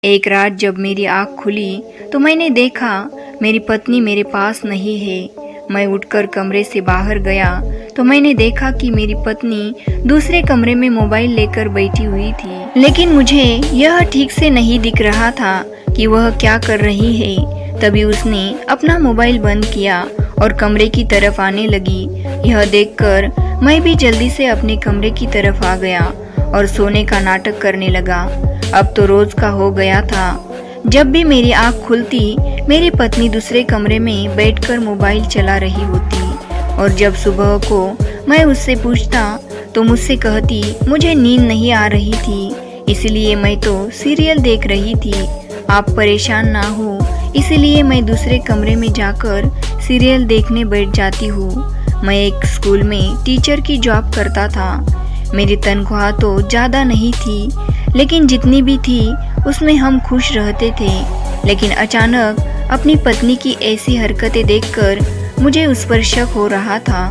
एक रात जब मेरी आँख खुली तो मैंने देखा मेरी पत्नी मेरे पास नहीं है। मैं उठकर कमरे से बाहर गया तो मैंने देखा कि मेरी पत्नी दूसरे कमरे में मोबाइल लेकर बैठी हुई थी, लेकिन मुझे यह ठीक से नहीं दिख रहा था कि वह क्या कर रही है। तभी उसने अपना मोबाइल बंद किया और कमरे की तरफ आने लगी। यह देखकर मैं भी जल्दी से अपने कमरे की तरफ आ गया और सोने का नाटक करने लगा। अब तो रोज का हो गया था। जब भी मेरी आँख खुलती मेरी पत्नी दूसरे कमरे में बैठकर मोबाइल चला रही होती और जब सुबह को मैं उससे पूछता तो मुझसे कहती मुझे नींद नहीं आ रही थी, इसलिए मैं तो सीरियल देख रही थी। आप परेशान ना हो इसलिए मैं दूसरे कमरे में जाकर सीरियल देखने बैठ जाती हूँ। मैं एक स्कूल में टीचर की जॉब करता था। मेरी तनख्वाह तो ज़्यादा नहीं थी, लेकिन जितनी भी थी उसमें हम खुश रहते थे। लेकिन अचानक अपनी पत्नी की ऐसी हरकतें देखकर मुझे उस पर शक हो रहा था।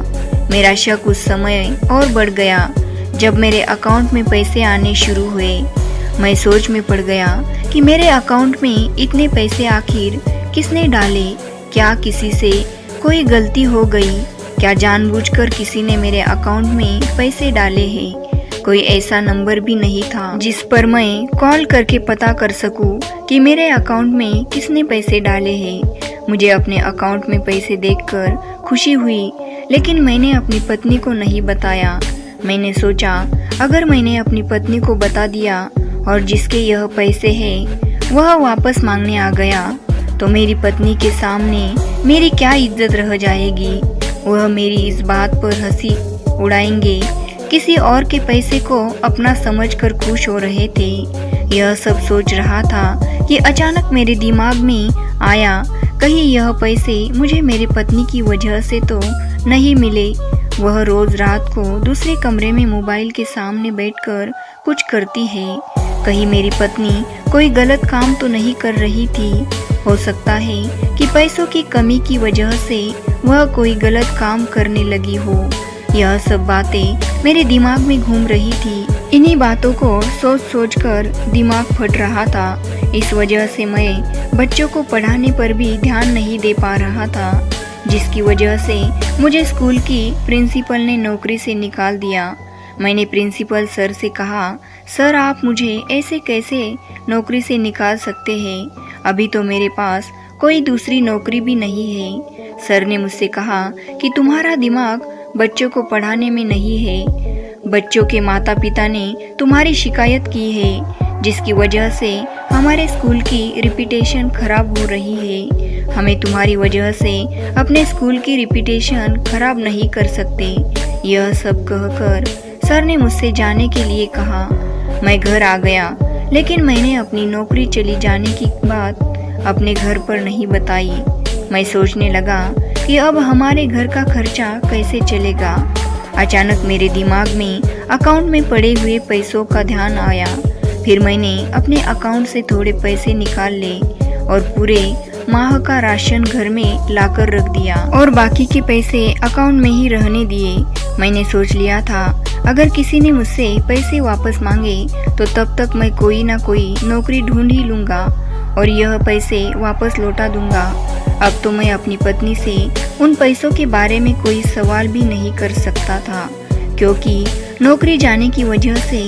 मेरा शक उस समय और बढ़ गया जब मेरे अकाउंट में पैसे आने शुरू हुए। मैं सोच में पड़ गया कि मेरे अकाउंट में इतने पैसे आखिर किसने डाले? क्या किसी से कोई गलती हो गई? क्या जानबूझकर किसी ने मेरे अकाउंट में पैसे डाले हैं? कोई ऐसा नंबर भी नहीं था जिस पर मैं कॉल करके पता कर सकूं कि मेरे अकाउंट में किसने पैसे डाले हैं। मुझे अपने अकाउंट में पैसे देखकर खुशी हुई, लेकिन मैंने अपनी पत्नी को नहीं बताया। मैंने सोचा अगर मैंने अपनी पत्नी को बता दिया और जिसके यह पैसे हैं वह वापस मांगने आ गया तो मेरी पत्नी के सामने मेरी क्या इज्जत रह जाएगी। वह मेरी इस बात पर हंसी उड़ाएंगे। किसी और के पैसे को अपना समझकर खुश हो रहे थे। यह सब सोच रहा था कि अचानक मेरे दिमाग में आया कहीं यह पैसे मुझे मेरी पत्नी की वजह से तो नहीं मिले। वह रोज रात को दूसरे कमरे में मोबाइल के सामने बैठकर कुछ करती है। कहीं मेरी पत्नी कोई गलत काम तो नहीं कर रही थी। हो सकता है कि पैसों की कमी की वजह से वह कोई गलत काम करने लगी हो। यह सब बातें मेरे दिमाग में घूम रही थी। इन्हीं बातों को सोच सोच कर दिमाग फट रहा था। इस वजह से मैं बच्चों को पढ़ाने पर भी ध्यान नहीं दे पा रहा था, जिसकी वजह से मुझे स्कूल की प्रिंसिपल ने नौकरी से निकाल दिया। मैंने प्रिंसिपल सर से कहा, सर आप मुझे ऐसे कैसे नौकरी से निकाल सकते हैं? अभी तो मेरे पास कोई दूसरी नौकरी भी नहीं है। सर ने मुझसे कहा कि तुम्हारा दिमाग बच्चों को पढ़ाने में नहीं है। बच्चों के माता पिता ने तुम्हारी शिकायत की है, जिसकी वजह से हमारे स्कूल की रिपुटेशन खराब हो रही है। हमें तुम्हारी वजह से अपने स्कूल की रिपुटेशन खराब नहीं कर सकते। यह सब कहकर सर ने मुझसे जाने के लिए कहा। मैं घर आ गया, लेकिन मैंने अपनी नौकरी चली जाने की बात अपने घर पर नहीं बताई। मैं सोचने लगा कि अब हमारे घर का खर्चा कैसे चलेगा। अचानक मेरे दिमाग में अकाउंट में पड़े हुए पैसों का ध्यान आया। फिर मैंने अपने अकाउंट से थोड़े पैसे निकाल ले और पूरे माह का राशन घर में लाकर रख दिया और बाकी के पैसे अकाउंट में ही रहने दिए। मैंने सोच लिया था अगर किसी ने मुझसे पैसे वापस मांगे तो तब तक मैं कोई ना कोई नौकरी ढूंढ ही लूँगा और यह पैसे वापस लौटा दूंगा। अब तो मैं अपनी पत्नी से उन पैसों के बारे में कोई सवाल भी नहीं कर सकता था, क्योंकि नौकरी जाने की वजह से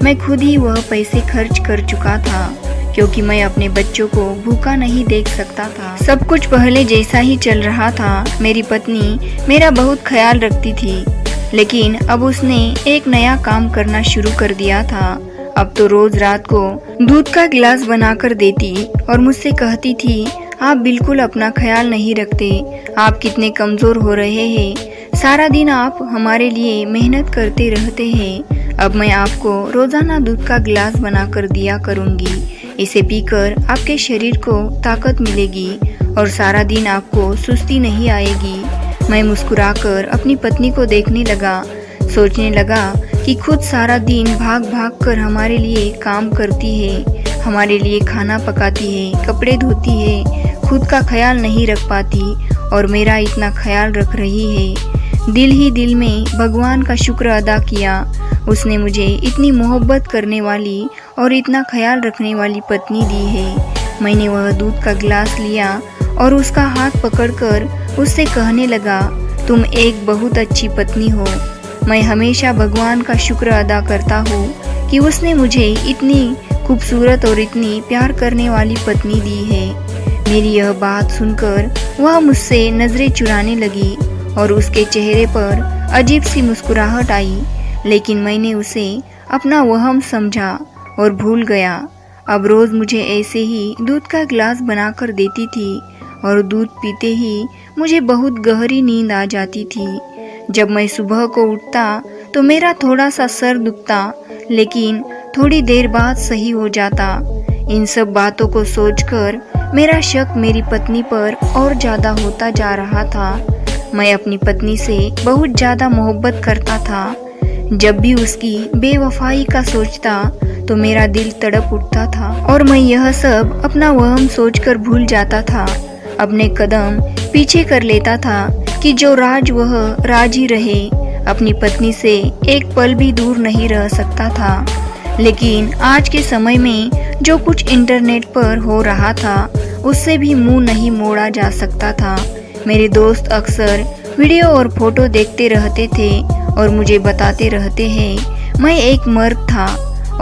मैं खुद ही वह पैसे खर्च कर चुका था, क्योंकि मैं अपने बच्चों को भूखा नहीं देख सकता था। सब कुछ पहले जैसा ही चल रहा था। मेरी पत्नी मेरा बहुत ख्याल रखती थी, लेकिन अब उसने एक नया काम करना शुरू कर दिया था। अब तो रोज रात को दूध का गिलास बनाकर देती और मुझसे कहती थी, आप बिल्कुल अपना ख्याल नहीं रखते, आप कितने कमज़ोर हो रहे हैं, सारा दिन आप हमारे लिए मेहनत करते रहते हैं। अब मैं आपको रोज़ाना दूध का गिलास बनाकर दिया करूँगी। इसे पीकर आपके शरीर को ताकत मिलेगी और सारा दिन आपको सुस्ती नहीं आएगी। मैं मुस्कुराकर अपनी पत्नी को देखने लगा, सोचने लगा कि खुद सारा दिन भाग भाग कर हमारे लिए काम करती है, हमारे लिए खाना पकाती है, कपड़े धोती है, खुद का ख्याल नहीं रख पाती और मेरा इतना ख्याल रख रही है। दिल ही दिल में भगवान का शुक्र अदा किया। उसने मुझे इतनी मोहब्बत करने वाली और इतना ख्याल रखने वाली पत्नी दी है। मैंने वह दूध का गिलास लिया और उसका हाथ पकड़कर उससे कहने लगा, तुम एक बहुत अच्छी पत्नी हो। मैं हमेशा भगवान का शुक्र अदा करता हूँ कि उसने मुझे इतनी खूबसूरत और इतनी प्यार करने वाली पत्नी दी है। मेरी यह बात सुनकर वह मुझसे नजरें चुराने लगी और उसके चेहरे पर अजीब सी मुस्कुराहट आई, लेकिन मैंने उसे अपना वहम समझा और भूल गया। अब रोज मुझे ऐसे ही दूध का गिलास बनाकर देती थी और दूध पीते ही मुझे बहुत गहरी नींद आ जाती थी। जब मैं सुबह को उठता तो मेरा थोड़ा सा सर दुखता, लेकिन थोड़ी देर बाद सही हो जाता। इन सब बातों को सोचकर मेरा शक मेरी पत्नी पर और ज़्यादा होता जा रहा था। मैं अपनी पत्नी से बहुत ज़्यादा मोहब्बत करता था। जब भी उसकी बेवफाई का सोचता तो मेरा दिल तड़प उठता था और मैं यह सब अपना वहम सोचकर भूल जाता था। अपने कदम पीछे कर लेता था कि जो राज वह राज ही रहे। अपनी पत्नी से एक पल भी दूर नहीं रह सकता था। लेकिन आज के समय में जो कुछ इंटरनेट पर हो रहा था उससे भी मुंह नहीं मोड़ा जा सकता था। मेरे दोस्त अक्सर वीडियो और फोटो देखते रहते थे और मुझे बताते रहते हैं मैं एक मर्द था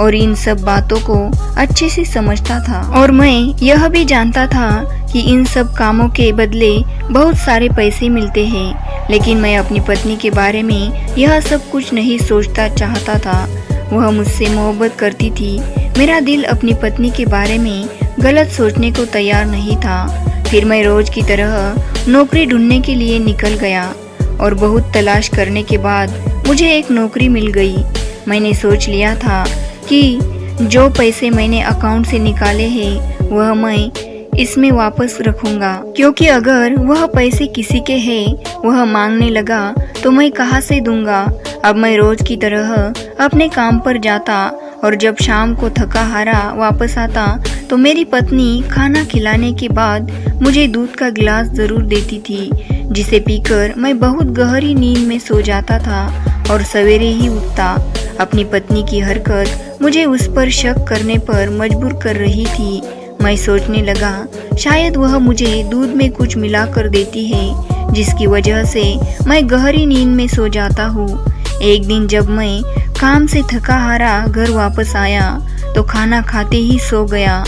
और इन सब बातों को अच्छे से समझता था और मैं यह भी जानता था कि इन सब कामों के बदले बहुत सारे पैसे मिलते हैं। लेकिन मैं अपनी पत्नी के बारे में यह सब कुछ नहीं सोचता चाहता था। वह मुझसे मोहब्बत करती थी। मेरा दिल अपनी पत्नी के बारे में गलत सोचने को तैयार नहीं था। फिर मैं रोज की तरह नौकरी ढूंढने के लिए निकल गया और बहुत तलाश करने के बाद मुझे एक नौकरी मिल गई। मैंने सोच लिया था कि जो पैसे मैंने अकाउंट से निकाले हैं वह मैं इसमें वापस रखूंगा, क्योंकि अगर वह पैसे किसी के हैं वह मांगने लगा तो मैं कहाँ से दूंगा। अब मैं रोज की तरह अपने काम पर जाता और जब शाम को थका हारा वापस आता तो मेरी पत्नी खाना खिलाने के बाद मुझे दूध का गिलास जरूर देती थी, जिसे पीकर मैं बहुत गहरी नींद में सो जाता था और सवेरे ही उठता। अपनी पत्नी की हरकत मुझे उस पर शक करने पर मजबूर कर रही थी। मैं सोचने लगा शायद वह मुझे दूध में कुछ मिला कर देती है, जिसकी वजह से मैं गहरी नींद में सो जाता हूँ। एक दिन जब मैं काम से थका हारा घर वापस आया तो खाना खाते ही सो गया।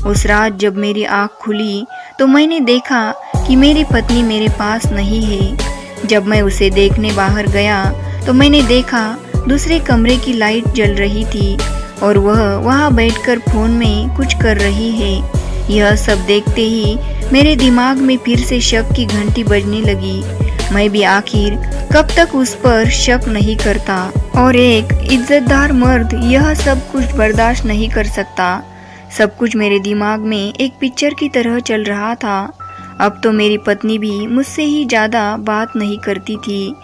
उस रात जब मेरी आँख खुली तो मैंने देखा कि मेरी पत्नी मेरे पास नहीं है। जब मैं उसे देखने बाहर गया तो मैंने देखा दूसरे कमरे की लाइट जल रही थी और वह वहां बैठकर फोन में कुछ कर रही है। यह सब देखते ही मेरे दिमाग में फिर से शक की घंटी बजने लगी। मैं भी आखिर कब तक उस पर शक नहीं करता, और एक इज्जतदार मर्द यह सब कुछ बर्दाश्त नहीं कर सकता। सब कुछ मेरे दिमाग में एक पिक्चर की तरह चल रहा था। अब तो मेरी पत्नी भी मुझसे ही ज़्यादा बात नहीं करती थी।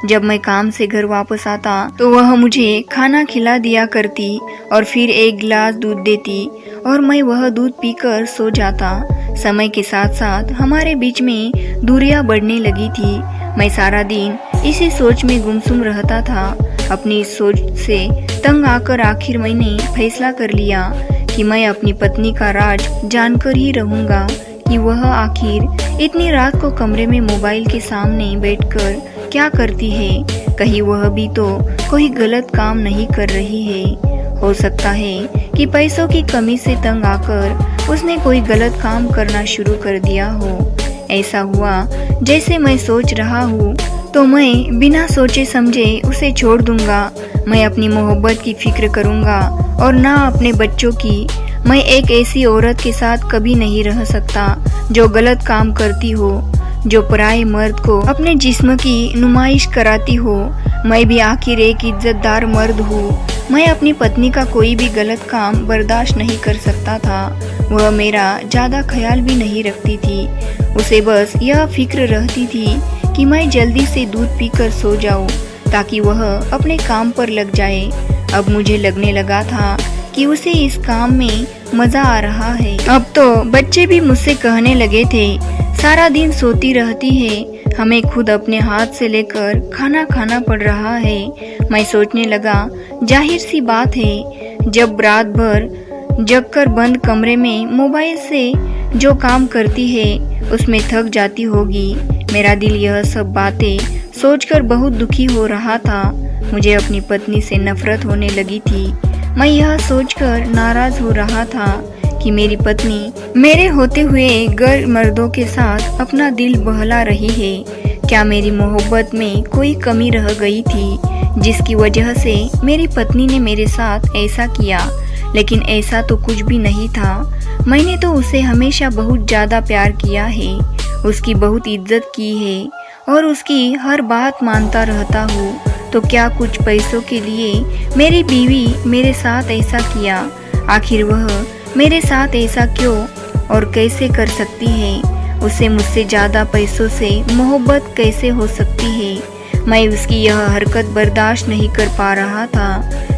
जब मैं काम से घर वापस आता तो वह मुझे खाना खिला दिया करती और फिर एक गिलास दूध देती और मैं वह दूध पीकर सो जाता। समय के साथ साथ हमारे बीच में दूरियां बढ़ने लगी थी। मैं सारा दिन इसी सोच में गुमसुम रहता था। अपनी इस सोच से तंग आकर आखिर मैंने फैसला कर लिया कि मैं अपनी पत्नी का राज जानकर ही रहूंगा कि वह आखिर इतनी रात को कमरे में मोबाइल के सामने बैठकर क्या करती है। कहीं वह भी तो कोई गलत काम नहीं कर रही है। हो सकता है कि पैसों की कमी से तंग आकर उसने कोई गलत काम करना शुरू कर दिया हो। ऐसा हुआ जैसे मैं सोच रहा हूँ तो मैं बिना सोचे समझे उसे छोड़ दूंगा। मैं अपनी मोहब्बत की फिक्र करूंगा और ना अपने बच्चों की। मैं एक ऐसी औरत के साथ कभी नहीं रह सकता जो गलत काम करती हो, जो पराये मर्द को अपने जिस्म की नुमाइश कराती हो। मैं भी आखिर एक इज्जतदार मर्द हूँ। मैं अपनी पत्नी का कोई भी गलत काम बर्दाश्त नहीं कर सकता था। वह मेरा ज़्यादा ख्याल भी नहीं रखती थी। उसे बस यह फिक्र रहती थी कि मैं जल्दी से दूध पीकर सो जाऊं ताकि वह अपने काम पर लग जाए। अब मुझे लगने लगा था कि उसे इस काम में मजा आ रहा है। अब तो बच्चे भी मुझसे कहने लगे थे, सारा दिन सोती रहती है, हमें खुद अपने हाथ से लेकर खाना खाना पड़ रहा है। मैं सोचने लगा जाहिर सी बात है, जब रात भर जगकर बंद कमरे में मोबाइल से जो काम करती है उसमें थक जाती होगी। मेरा दिल यह सब बातें सोचकर बहुत दुखी हो रहा था। मुझे अपनी पत्नी से नफरत होने लगी थी। मैं यह सोचकर नाराज हो रहा था कि मेरी पत्नी मेरे होते हुए गैर मर्दों के साथ अपना दिल बहला रही है। क्या मेरी मोहब्बत में कोई कमी रह गई थी जिसकी वजह से मेरी पत्नी ने मेरे साथ ऐसा किया? लेकिन ऐसा तो कुछ भी नहीं था। मैंने तो उसे हमेशा बहुत ज़्यादा प्यार किया है, उसकी बहुत इज्जत की है और उसकी हर बात मानता रहता हूँ। तो क्या कुछ पैसों के लिए मेरी बीवी मेरे साथ ऐसा किया? आखिर वह मेरे साथ ऐसा क्यों और कैसे कर सकती है? उसे मुझसे ज़्यादा पैसों से मोहब्बत कैसे हो सकती है? मैं उसकी यह हरकत बर्दाश्त नहीं कर पा रहा था।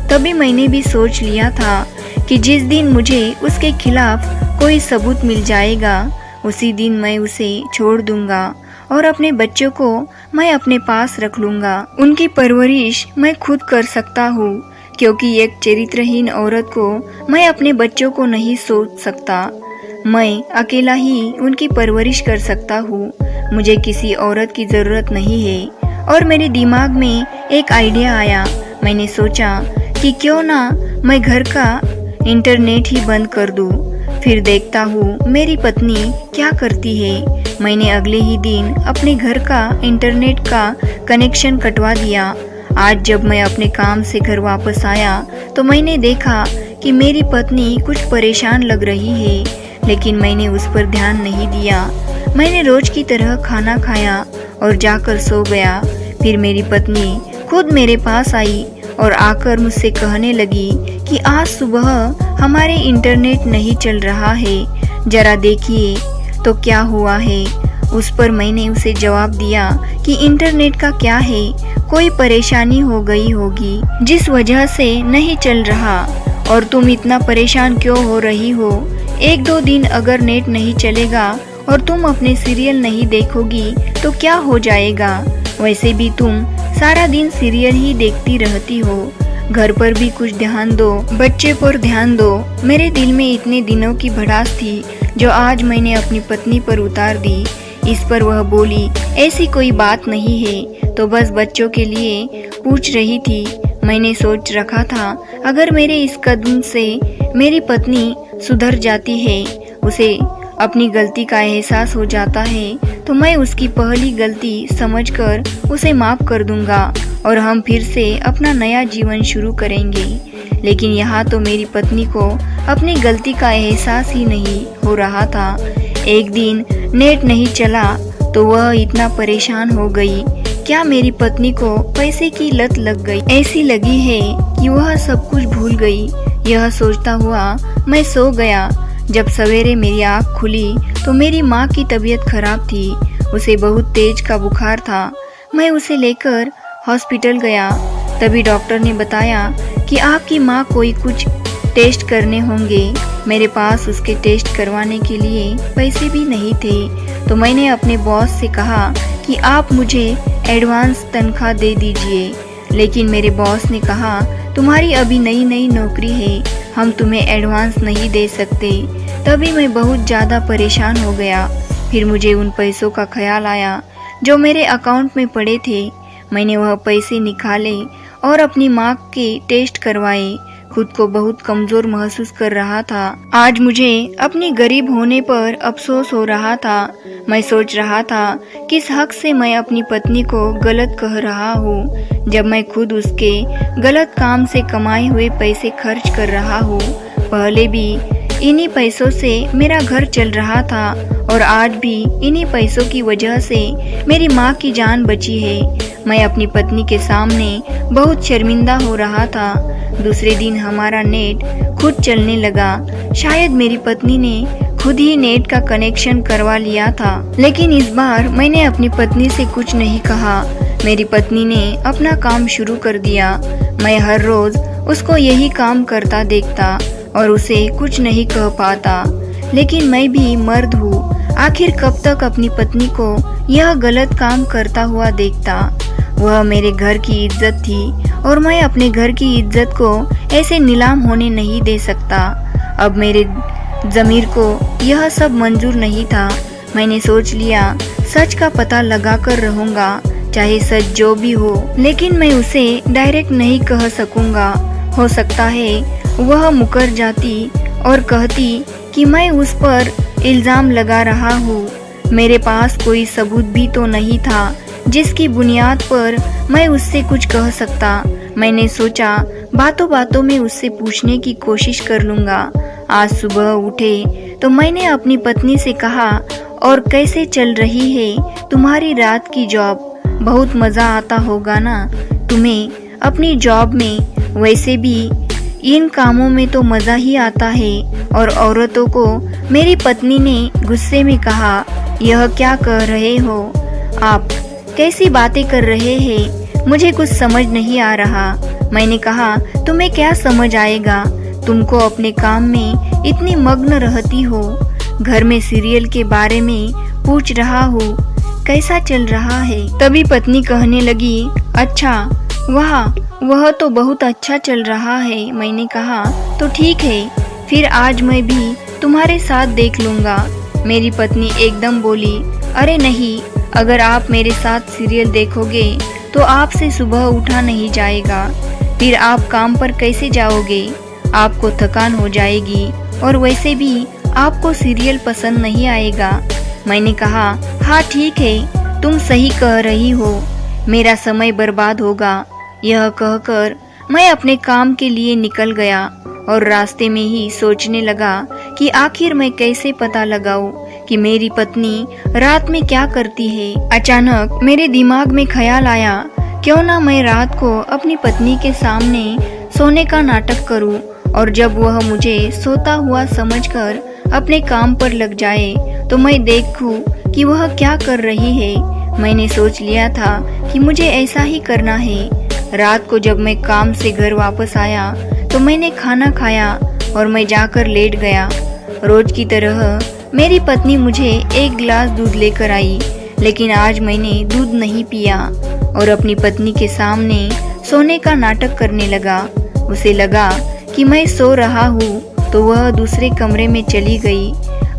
तभी मैंने भी सोच लिया था कि जिस दिन मुझे उसके खिलाफ कोई सबूत मिल जाएगा उसी दिन मैं उसे छोड़ दूंगा और अपने बच्चों को मैं अपने पास रख लूंगा। उनकी परवरिश मैं खुद कर सकता हूँ, क्योंकि एक चरित्रहीन औरत को मैं अपने बच्चों को नहीं सोच सकता। मैं अकेला ही उनकी परवरिश कर सकता हूँ। मुझे किसी औरत की ज़रूरत नहीं है। और मेरे दिमाग में एक आइडिया आया। मैंने सोचा कि क्यों ना मैं घर का इंटरनेट ही बंद कर दूं। फिर देखता हूँ मेरी पत्नी क्या करती है। मैंने अगले ही दिन अपने घर का इंटरनेट का कनेक्शन कटवा दिया। आज जब मैं अपने काम से घर वापस आया तो मैंने देखा कि मेरी पत्नी कुछ परेशान लग रही है, लेकिन मैंने उस पर ध्यान नहीं दिया। मैंने रोज की तरह खाना खाया और जाकर सो गया। फिर मेरी पत्नी खुद मेरे पास आई और आकर मुझसे कहने लगी कि आज सुबह हमारे इंटरनेट नहीं चल रहा है, जरा देखिए तो क्या हुआ है। उस पर मैंने उसे जवाब दिया कि इंटरनेट का क्या है, कोई परेशानी हो गई होगी जिस वजह से नहीं चल रहा। और तुम इतना परेशान क्यों हो रही हो? 1-2 दिन अगर नेट नहीं चलेगा और तुम अपने सीरियल नहीं देखोगी तो क्या हो जाएगा? वैसे भी तुम सारा दिन सीरियल ही देखती रहती हो। घर पर भी कुछ ध्यान दो, बच्चे पर ध्यान दो। मेरे दिल में इतने दिनों की भड़ास थी जो आज मैंने अपनी पत्नी पर उतार दी। इस पर वह बोली, ऐसी कोई बात नहीं है, तो बस बच्चों के लिए पूछ रही थी। मैंने सोच रखा था अगर मेरे इस कदम से मेरी पत्नी सुधर जाती है, उसे अपनी गलती का एहसास हो जाता है, तो मैं उसकी पहली गलती समझकर उसे माफ कर दूंगा और हम फिर से अपना नया जीवन शुरू करेंगे। लेकिन यहाँ तो मेरी पत्नी को अपनी गलती का एहसास ही नहीं हो रहा था। एक दिन नेट नहीं चला तो वह इतना परेशान हो गई। क्या मेरी पत्नी को पैसे की लत लग गई? ऐसी लगी है कि वह सब कुछ भूल गई। यह सोचता हुआ मैं सो गया। जब सवेरे मेरी आँख खुली तो मेरी माँ की तबीयत खराब थी। उसे बहुत तेज का बुखार था। मैं उसे लेकर हॉस्पिटल गया। तभी डॉक्टर ने बताया कि आपकी माँ कोई कुछ टेस्ट करने होंगे। मेरे पास उसके टेस्ट करवाने के लिए पैसे भी नहीं थे, तो मैंने अपने बॉस से कहा कि आप मुझे एडवांस तनख्वाह दे दीजिए। लेकिन मेरे बॉस ने कहा, तुम्हारी अभी नई नई नौकरी है, हम तुम्हें एडवांस नहीं दे सकते। तभी मैं बहुत ज़्यादा परेशान हो गया। फिर मुझे उन पैसों का ख्याल आया जो मेरे अकाउंट में पड़े थे। मैंने वह पैसे निकाले और अपनी माँ के टेस्ट करवाए। खुद को बहुत कमज़ोर महसूस कर रहा था। आज मुझे अपनी गरीब होने पर अफसोस हो रहा था। मैं सोच रहा था किस हक से मैं अपनी पत्नी को गलत कह रहा हूँ, जब मैं खुद उसके गलत काम से कमाए हुए पैसे खर्च कर रहा हूँ। पहले भी इन्हीं पैसों से मेरा घर चल रहा था और आज भी इन्हीं पैसों की वजह से मेरी माँ की जान बची है। मैं अपनी पत्नी के सामने बहुत शर्मिंदा हो रहा था। दूसरे दिन हमारा नेट खुद चलने लगा। शायद मेरी पत्नी ने खुद ही नेट का कनेक्शन करवा लिया था। लेकिन इस बार मैंने अपनी पत्नी से कुछ नहीं कहा। मेरी पत्नी ने अपना काम शुरू कर दिया। मैं हर रोज उसको यही काम करता देखता और उसे कुछ नहीं कह पाता। लेकिन मैं भी मर्द हूँ, आखिर कब तक अपनी पत्नी को यह गलत काम करता हुआ देखता। वह मेरे घर की इज्जत थी और मैं अपने घर की इज्जत को ऐसे नीलाम होने नहीं दे सकता। अब मेरे ज़मीर को यह सब मंजूर नहीं था। मैंने सोच लिया सच का पता लगा कर रहूँगा, चाहे सच जो भी हो, लेकिन मैं उसे डायरेक्ट नहीं कह सकूँगा। हो सकता है वह मुकर जाती और कहती कि मैं उस पर इल्ज़ाम लगा रहा हूँ। मेरे पास कोई सबूत भी तो नहीं था जिसकी बुनियाद पर मैं उससे कुछ कह सकता। मैंने सोचा बातों बातों में उससे पूछने की कोशिश कर लूँगा। आज सुबह उठे तो मैंने अपनी पत्नी से कहा, और कैसे चल रही है तुम्हारी रात की जॉब? बहुत मज़ा आता होगा ना तुम्हें अपनी जॉब में। वैसे भी इन कामों में तो मज़ा ही आता है। और औरतों को मेरी पत्नी ने गुस्से में कहा, यह क्या कह रहे हो आप? कैसी बातें कर रहे हैं? मुझे कुछ समझ नहीं आ रहा। मैंने कहा, तुम्हें क्या समझ आएगा? तुमको अपने काम में इतनी मग्न रहती हो। घर में सीरियल के बारे में पूछ रहा हूँ, कैसा चल रहा है? तभी पत्नी कहने लगी, अच्छा वाह, वह तो बहुत अच्छा चल रहा है। मैंने कहा, तो ठीक है, फिर आज मैं भी तुम्हारे साथ देख लूँगा। मेरी पत्नी एकदम बोली, अरे नहीं, अगर आप मेरे साथ सीरियल देखोगे तो आपसे सुबह उठा नहीं जाएगा। फिर आप काम पर कैसे जाओगे? आपको थकान हो जाएगी, और वैसे भी आपको सीरियल पसंद नहीं आएगा। मैंने कहा, हाँ ठीक है, तुम सही कह रही हो, मेरा समय बर्बाद होगा। यह कहकर मैं अपने काम के लिए निकल गया और रास्ते में ही सोचने लगा कि आखिर मैं कैसे पता लगाऊं कि मेरी पत्नी रात में क्या करती है। अचानक मेरे दिमाग में ख्याल आया, क्यों ना मैं रात को अपनी पत्नी के सामने सोने का नाटक करूं, और जब वह मुझे सोता हुआ समझकर अपने काम पर लग जाए तो मैं देखूं कि वह क्या कर रही है। मैंने सोच लिया था कि मुझे ऐसा ही करना है। रात को जब मैं काम से घर वापस आया तो मैंने खाना खाया और मैं जाकर लेट गया। रोज की तरह मेरी पत्नी मुझे एक गिलास दूध लेकर आई, लेकिन आज मैंने दूध नहीं पिया और अपनी पत्नी के सामने सोने का नाटक करने लगा। उसे लगा कि मैं सो रहा हूँ तो वह दूसरे कमरे में चली गई।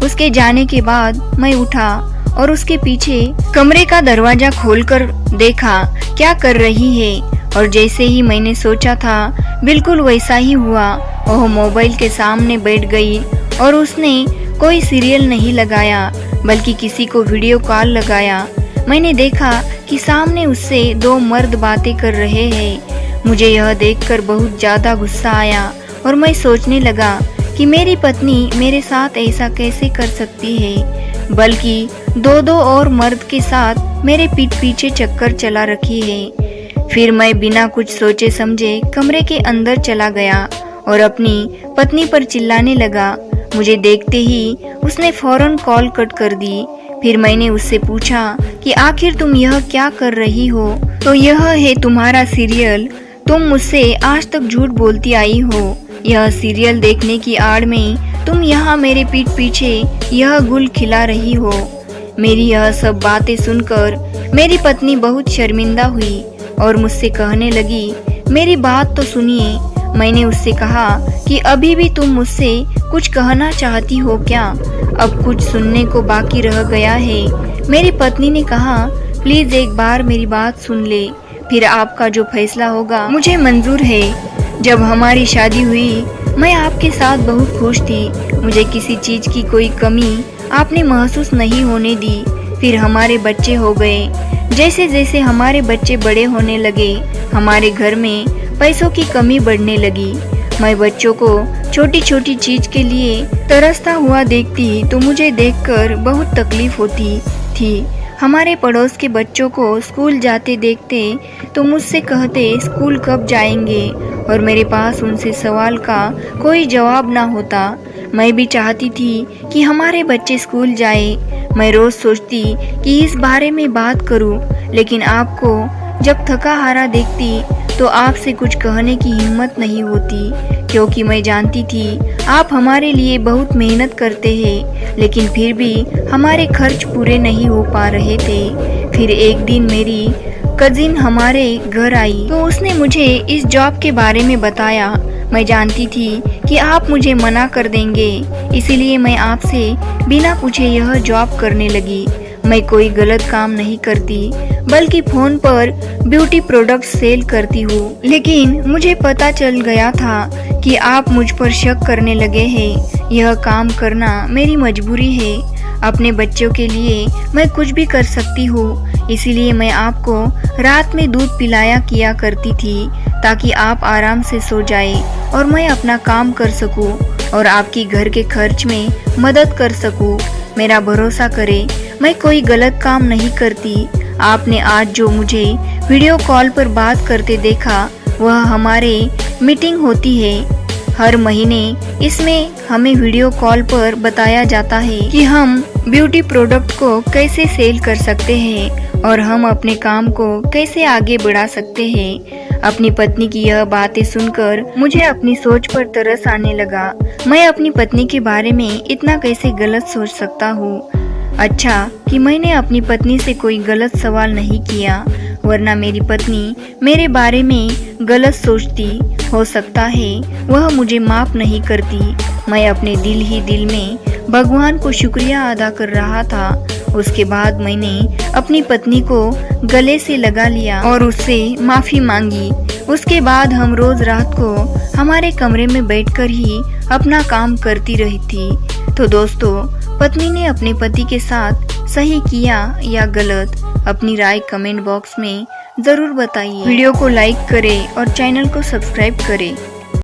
उसके जाने के बाद मैं उठा और उसके पीछे कमरे का दरवाजा खोलकर देखा क्या कर रही है, और जैसे ही मैंने सोचा था बिल्कुल वैसा ही हुआ। वह मोबाइल के सामने बैठ गई और उसने कोई सीरियल नहीं लगाया बल्कि किसी को वीडियो कॉल लगाया। मैंने देखा कि सामने उससे दो मर्द बातें कर रहे हैं। मुझे यह देखकर बहुत ज़्यादा गुस्सा आया और मैं सोचने लगा कि मेरी पत्नी मेरे साथ ऐसा कैसे कर सकती है, बल्कि दो और मर्द के साथ मेरे पीठ पीछे चक्कर चला रखी है। फिर मैं बिना कुछ सोचे समझे कमरे के अंदर चला गया और अपनी पत्नी पर चिल्लाने लगा। मुझे देखते ही उसने फौरन कॉल कट कर दी। फिर मैंने उससे पूछा कि आखिर तुम यह क्या कर रही हो? तो यह है तुम्हारा सीरियल, तुम मुझसे आज तक झूठ बोलती आई हो। यह सीरियल देखने की आड़ में तुम यहाँ मेरे पीठ पीछे यह गुल खिला रही हो। मेरी यह सब बातें सुनकर मेरी पत्नी बहुत शर्मिंदा हुई और मुझसे कहने लगी, मेरी बात तो सुनिए। मैंने उससे कहा कि अभी भी तुम मुझसे कुछ कहना चाहती हो क्या? अब कुछ सुनने को बाकी रह गया है। मेरी पत्नी ने कहा, प्लीज एक बार मेरी बात सुन ले, फिर आपका जो फैसला होगा मुझे मंजूर है। जब हमारी शादी हुई मैं आपके साथ बहुत खुश थी। मुझे किसी चीज की कोई कमी आपने महसूस नहीं होने दी। फिर हमारे बच्चे हो गए। जैसे जैसे हमारे बच्चे बड़े होने लगे, हमारे घर में पैसों की कमी बढ़ने लगी। मैं बच्चों को छोटी छोटी चीज के लिए तरसता हुआ देखती तो मुझे देखकर बहुत तकलीफ होती थी। हमारे पड़ोस के बच्चों को स्कूल जाते देखते तो मुझसे कहते स्कूल कब जाएंगे, और मेरे पास उनसे सवाल का कोई जवाब ना होता। मैं भी चाहती थी कि हमारे बच्चे स्कूल जाए। मैं रोज सोचती कि इस बारे में बात करूं, लेकिन आपको जब थका हारा देखती तो आपसे कुछ कहने की हिम्मत नहीं होती, क्योंकि मैं जानती थी आप हमारे लिए बहुत मेहनत करते हैं, लेकिन फिर भी हमारे खर्च पूरे नहीं हो पा रहे थे। फिर एक दिन मेरी कजिन हमारे घर आई तो उसने मुझे इस जॉब के बारे में बताया। मैं जानती थी कि आप मुझे मना कर देंगे, इसीलिए मैं आपसे बिना पूछे यह जॉब करने लगी। मैं कोई गलत काम नहीं करती, बल्कि फोन पर ब्यूटी प्रोडक्ट सेल करती हूँ। लेकिन मुझे पता चल गया था कि आप मुझ पर शक करने लगे हैं। यह काम करना मेरी मजबूरी है। अपने बच्चों के लिए मैं कुछ भी कर सकती हूँ, इसीलिए मैं आपको रात में दूध पिलाया किया करती थी ताकि आप आराम से सो जाए और मैं अपना काम कर सकूँ और आपकी घर के खर्च में मदद कर सकूँ। मेरा भरोसा करें, मैं कोई गलत काम नहीं करती। आपने आज जो मुझे वीडियो कॉल पर बात करते देखा वह हमारे मीटिंग होती है हर महीने। इसमें हमें वीडियो कॉल पर बताया जाता है कि हम ब्यूटी प्रोडक्ट को कैसे सेल कर सकते हैं और हम अपने काम को कैसे आगे बढ़ा सकते हैं। अपनी पत्नी की यह बातें सुनकर मुझे अपनी सोच पर तरस आने लगा। मैं अपनी पत्नी के बारे में इतना कैसे गलत सोच सकता हूँ। अच्छा कि मैंने अपनी पत्नी से कोई गलत सवाल नहीं किया, वरना मेरी पत्नी मेरे बारे में गलत सोचती। हो सकता है वह मुझे माफ नहीं करती। मैं अपने दिल ही दिल में भगवान को शुक्रिया अदा कर रहा था। उसके बाद मैंने अपनी पत्नी को गले से लगा लिया और उससे माफी मांगी। उसके बाद हम रोज रात को हमारे कमरे में बैठकर ही अपना काम करती रही थी। तो दोस्तों, पत्नी ने अपने पति के साथ सही किया या गलत, अपनी राय कमेंट बॉक्स में जरूर बताइए। वीडियो को लाइक करें और चैनल को सब्सक्राइब करें।